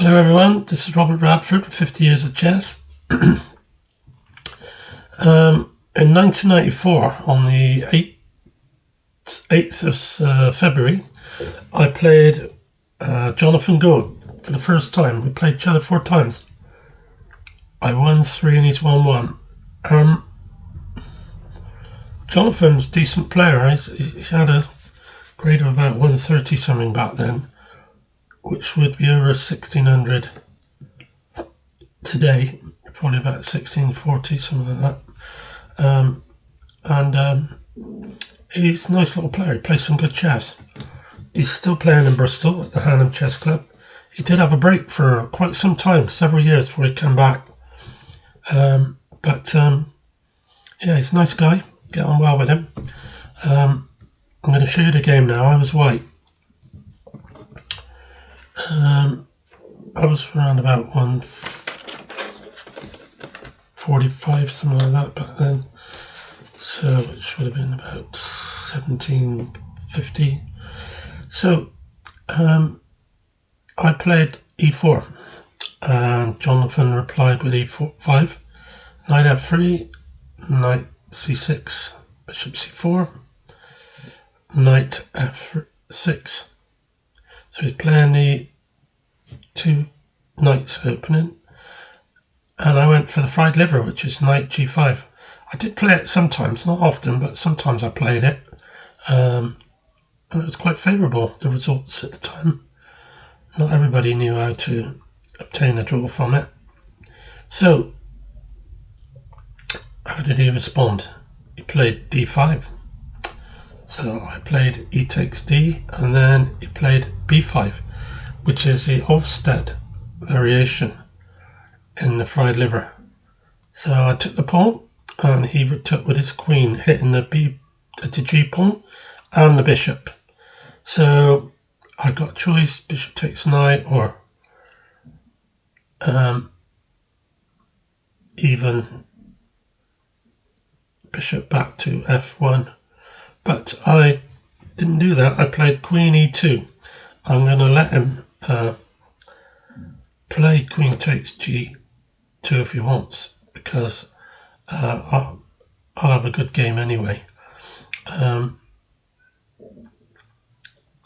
Hello everyone, this is Robert Radford with 50 Years of Chess. In 1994, on the 8th of February, I played Jonathan Gould for the first time. We played each other 4 times. I won 3 and he's won 1. Jonathan's a decent player. He had a grade of about 130 something back then, which would be over 1600 today, probably about 1640, something like that. He's a nice little player. He plays some good chess. He's still playing in Brsitol at the Hanham Chess Club. He did have a break for quite some time, several years before he came back. Yeah, he's a nice guy. Get on well with him. I'm going to show you the game now. I was white. I was around about 145, something like that back then. So, which would have been about 1750. So, I played e4, and Jonathan replied with e5, knight f3, knight c6, bishop c4, knight f6. So he's playing the 2 knights opening, and I went for the fried liver, which is knight g5. I did play it sometimes, not often, but sometimes I played it, and it was quite favourable, the results at the time. Not everybody knew how to obtain a draw from it. So, how did he respond? He played d5. So I played e takes d, and then he played b5, which is the Ofsted variation in the fried liver. So I took the pawn, and he took with his queen, hitting the g pawn and the bishop. So I got a choice: bishop takes knight, or even bishop back to f1. But I didn't do that. I played queen e2. I'm going to let him play queen takes g2 if he wants, because I'll have a good game anyway.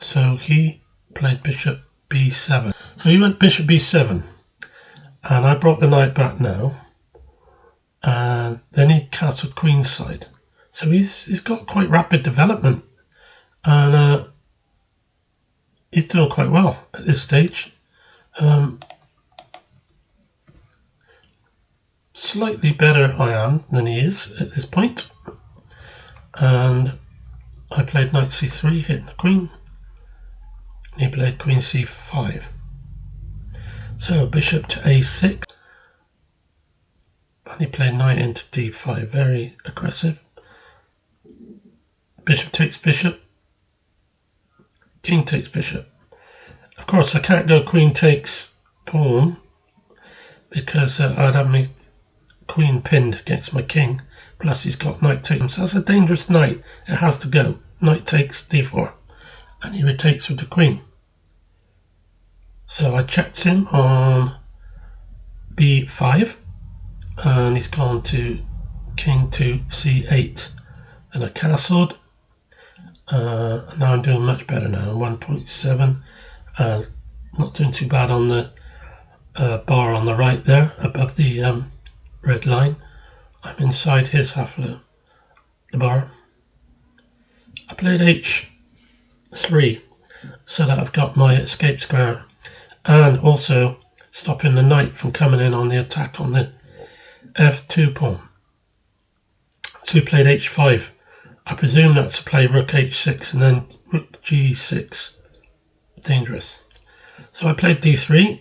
So he played bishop b7. So he went bishop b7, and I brought the knight back now, and then he castled queenside. So he's got quite rapid development, and he's doing quite well at this stage. Slightly better I am than he is at this point. And I played knight c3, hitting the queen. He played queen c5. So bishop to a6. And he played knight into d5, very aggressive. Bishop takes bishop. King takes bishop. Of course, I can't go queen takes pawn, because I'd have my queen pinned against my king. Plus he's got knight takes. So that's a dangerous knight. It has to go. Knight takes d4. And he retakes with the queen. So I checked him on b5. And he's gone to king to c8. And I castled. Now I'm doing much better now. 1.7. Not doing too bad on the bar on the right there, above the red line. I'm inside his half of the bar. I played h3 so that I've got my escape square, and also stopping the knight from coming in on the attack on the f2 pawn. So he played h5. I presume that's to play rook h6 and then rook g6. Dangerous. So I played d3.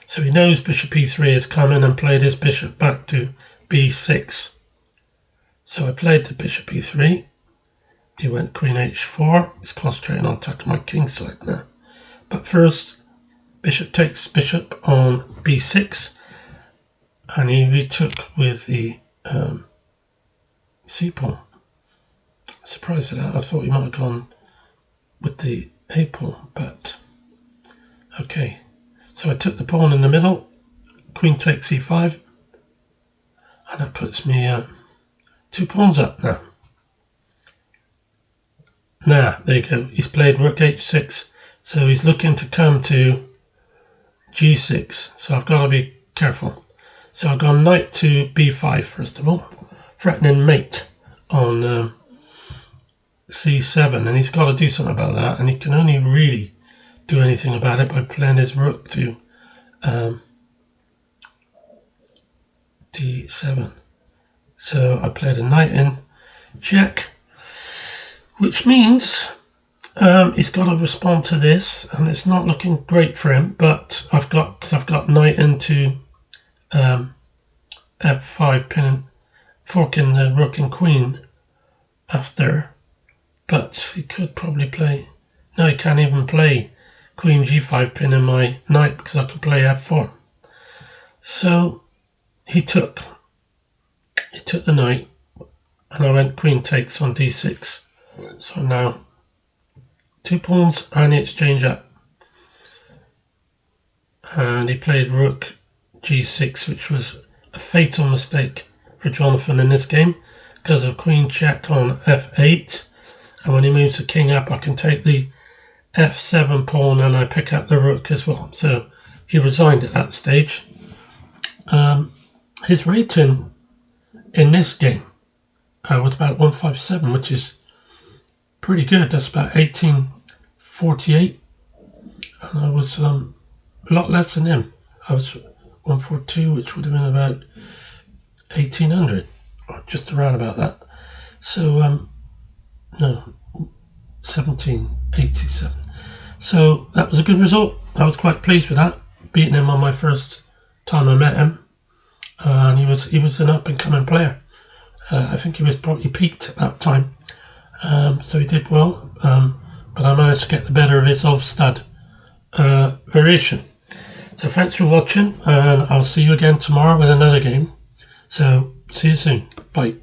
So he knows bishop e3 has come in and played his bishop back to b6. So I played the bishop e3. He went queen h4. He's concentrating on attacking my king side now. But first, bishop takes bishop on b6. And he retook with the c pawn. Surprised at that. I thought he might have gone with the a pawn, but okay. So I took the pawn in the middle, queen takes e5, and that puts me 2 pawns up now. Now, there you go. He's played rook h6, so he's looking to come to g6, so I've got to be careful. So I've gone knight to b5 first of all, threatening mate on c7, and he's got to do something about that, and he can only really do anything about it by playing his rook to d7. So I played a knight in check, which means he's got to respond to this, and it's not looking great for him. But I've got knight into f5, pinning, forking the rook and queen after. But he could probably play. No, he can't even play queen g5, pinning my knight because I could play f4. So he took the knight, and I went queen takes on d6. So now 2 pawns and the exchange up. And he played rook g6, which was a fatal mistake for Jonathan in this game because of queen check on f8. And when he moves the king up, I can take the f7 pawn and I pick up the rook as well. So he resigned at that stage. His rating in this game was about 157, which is pretty good. That's about 1848. And I was a lot less than him. I was 142, which would have been about 1800, or just around about that. So, no, 1787. So that was a good result. I was quite pleased with that, beating him on my first time I met him. And he was an up-and-coming player. I think he was probably peaked at that time. So he did well, but I managed to get the better of his off-stud variation. So thanks for watching, and I'll see you again tomorrow with another game. So see you soon. Bye.